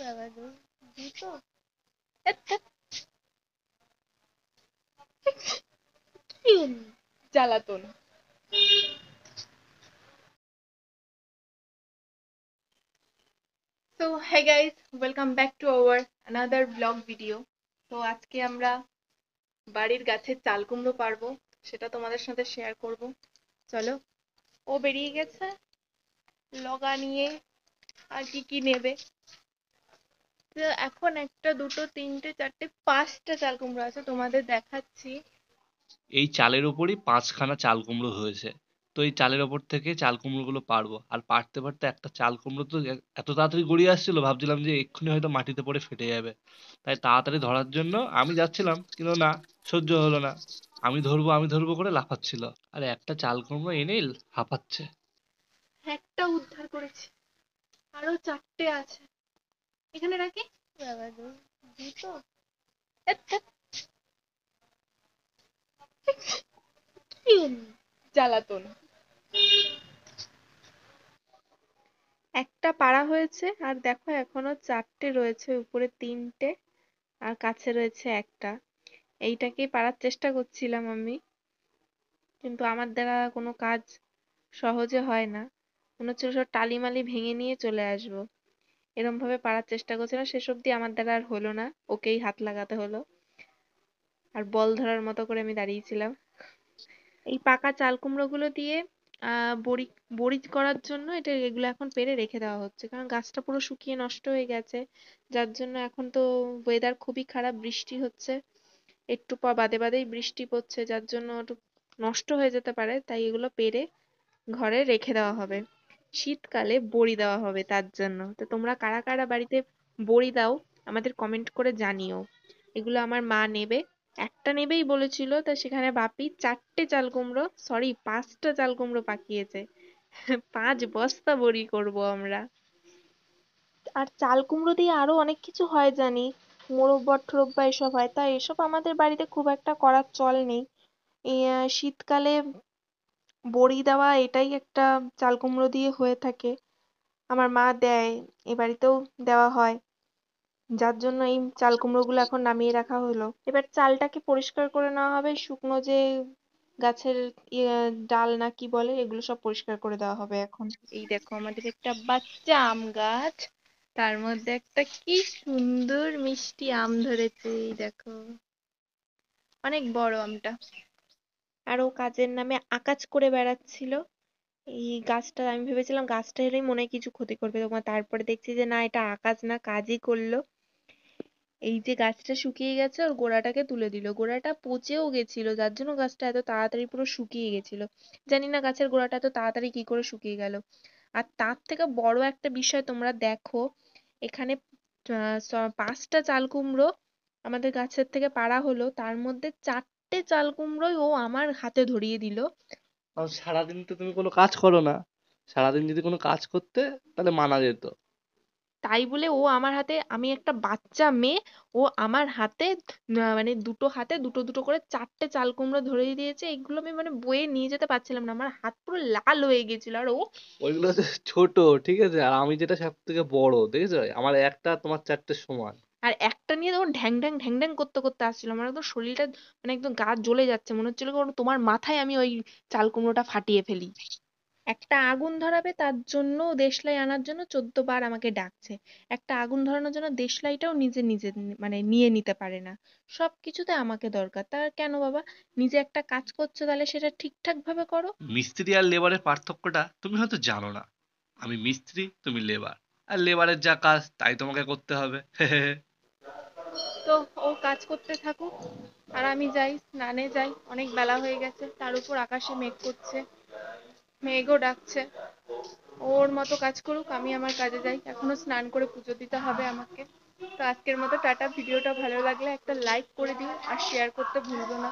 দুটো জ্বালাতন। So hey guys, welcome back to our another vlog video. তো আজকে আমরা বাড়ির গাছের চাল কুমড়ো পারবো, সেটা তোমাদের সাথে শেয়ার করব। চলো, ও বেরিয়ে গেছে লগা নিয়ে, আর কি কি নেবে। তো এখন একটা দুটো তিনটে চারটে পাঁচটা চাল কুমড়ো আছে, তোমাদের দেখাচ্ছি। এই চালের ওপরই ৫ খানা চাল কুমড়ো হয়েছে। তো এই চালের ওপর থেকে চাল কুমড়োগুলো পাড়বো। আর পাড়তে, পাড়তে একটা চাল কুমড়ো তো এত তাড়াতাড়ি গড়িয়ে আসছিল, ভাবছিলাম যে এক্ষুনি হয়তো মাটিতে পড়ে ফেটে যাবে। তাই তাড়াতাড়ি ধরার জন্য আমি যাচ্ছিলাম, কিন্তু না, সহ্য হলো না। আমি ধরবো করে লাফাচ্ছিল। আর একটা চাল কুমড়ো এনেই হাঁপাচ্ছে। একটা উদ্ধার করেছি, আরো চারটে আছে, এখানে রাখি। বাবা গো, দুটো জ্বালাতন। একটা পাড়া হয়েছে, আর দেখো এখনো চারটে রয়েছে, উপরে তিনটে আর কাছে রয়েছে একটা। এইটাকেই পারার চেষ্টা করছিলাম আমি, কিন্তু আমার দ্বারা কোনো কাজ সহজে হয় না। মনে হচ্ছিল সব টালিমালি ভেঙে নিয়ে চলে আসবো, এরম ভাবে পারার চেষ্টা করছিলাম। শেষ অব্দি আমার দ্বারা আর হলো না, ওকেই হাত লাগাতে হলো। আর বল ধরার মতো করে আমি দাঁড়িয়েছিলাম। এই পাকা চাল কুমড়ো গুলো দিয়ে বড়ি বড়ি করার জন্য এগুলো এখন পেড়ে রেখে দেওয়া হচ্ছে, কারণ গাছটা পুরো শুকিয়ে নষ্ট হয়ে গেছে। যার জন্য এখন তো ওয়েদার খুবই খারাপ, বৃষ্টি হচ্ছে, একটু পর বাদে বাদেই বৃষ্টি পড়ছে, যার জন্য একটু নষ্ট হয়ে যেতে পারে। তাই এগুলো পেড়ে ঘরে রেখে দেওয়া হবে, শীতকালে বড়ি দেওয়া হবে তার জন্য। তো তোমরা কারা কারা বাড়িতে বড়ি দাও আমাদের কমেন্ট করে জানিও। এগুলো আমার মা নেবে, একটা নেবেই বলেছিল, তা সেখানে বাপি চারটে চাল কুমড়ো, সরি পাঁচটা চাল কুমড়ো পাকিয়েছে। 5 বস্তা বড়ি করব আমরা। আর চাল কুমড়ো দিয়ে আরো অনেক কিছু হয় জানি, মোরব্বা টোরব্বা এসব হয়, তা এসব আমাদের বাড়িতে খুব একটা করার চল নেই। এই শীতকালে বড়ি দেওয়া এটাই একটা চাল কুমড়ো দিয়ে হয়ে থাকে। আমার মা দেয়, এ বাড়িতেও দেওয়া হয়, যার জন্য এই চাল কুমড়ো গুলো এখন নামিয়ে রাখা হলো। এবার চালটাকে পরিষ্কার করে নেওয়া হবে, শুকনো যে গাছের ইয়ে ডাল না কি বলে, এগুলো সব পরিষ্কার করে দেওয়া হবে এখন। এই দেখো আমাদের একটা বাচ্চা আম গাছ, তার মধ্যে একটা কি সুন্দর মিষ্টি আম ধরেছে, এই দেখো, অনেক বড় আমটা। আর ও কাজের নামে আকাজ করে বেড়াচ্ছিল। এই গাছটা আমি ভেবেছিলাম গাছটা এলেই মনে হয় কিছু ক্ষতি করবে তোমার, তারপরে দেখছি যে না, এটা আকাজ না, কাজই করলো। এই যে গাছটা শুকিয়ে গেছে, ওর গোড়াটাকে তুলে দিল, গোড়াটা পচেও গেছিল, যার জন্য গাছটা এত তাড়াতাড়ি পুরো শুকিয়ে গেছিল। জানি না গাছের গোড়াটা এত তাড়াতাড়ি কি করে শুকিয়ে গেল। আর তার থেকে বড় একটা বিষয় তোমরা দেখো, এখানে 5টা চাল কুমড়ো আমাদের গাছের থেকে পাড়া হলো, তার মধ্যে 4টে চাল কুমড়োই ও আমার হাতে ধরিয়ে দিল। কারণ সারাদিন তো তুমি কোনো কাজ করো না। সারাদিন যদি কোনো কাজ করতে, তাহলে মানা যেত। তাই বলে ও আমার হাতে, আমি একটা বাচ্চা মেয়ে, ও আমার হাতে মানে দুটো হাতে দুটো দুটো করে 4টে চাল কুমড়ো ধরিয়ে দিয়েছে। এগুলো আমি মানে বয়ে নিয়ে যেতে পারছিলাম না, আমার হাত পুরো লাল হয়ে গেছিল। আর ও ওইগুলো হচ্ছে ছোট, ঠিক আছে? আর আমি যেটা সব থেকে বড়, দেখেছো? আমার একটা তোমার চারটের সমান। আর একটা নিয়ে তখন ঢ্যাং ঢ্যাং ঢ্যাং ঢ্যাং করতে করতে আসছিল, আমার একদম শরীরটা মানে একদম গা জ্বলে যাচ্ছে, মনে হচ্ছিল কোনো তোমার মাথায় আমি ওই চাল কুমড়োটা ফাটিয়ে ফেলি। একটা আগুন ধরাবে তার জন্য দেশলাই আনার জন্য 14 বার আমাকে ডাকছে। একটা আগুন ধরানোর জন্য দেশলাইটাও নিজে নিজে মানে নিয়ে নিতে পারে না, সবকিছুতে আমাকে দরকার। তার কেন বাবা, নিজে একটা কাজ করছো তাহলে সেটা ঠিকঠাক ভাবে করো। মিস্ত্রি আর লেবারের পার্থক্যটা তুমি হয়তো জানো না। আমি মিস্ত্রি, তুমি লেবার। আর লেবারের যা কাজ তাই তোমাকে করতে হবে। তো ও কাজ করতে থাকুক, আর আমি যাই, স্নানে যাই, অনেক বেলা হয়ে গেছে, তার উপর আকাশে মেঘ করছে, মেঘও ডাকছে। ওর মতো কাজ করুক, আমি আমার কাজে যাই, এখনো স্নান করে পুজো দিতে হবে আমাকে। তো আজকের মতো টাটা। ভিডিওটা ভালো লাগলে একটা লাইক করে দিও, আর শেয়ার করতে ভুলবো না।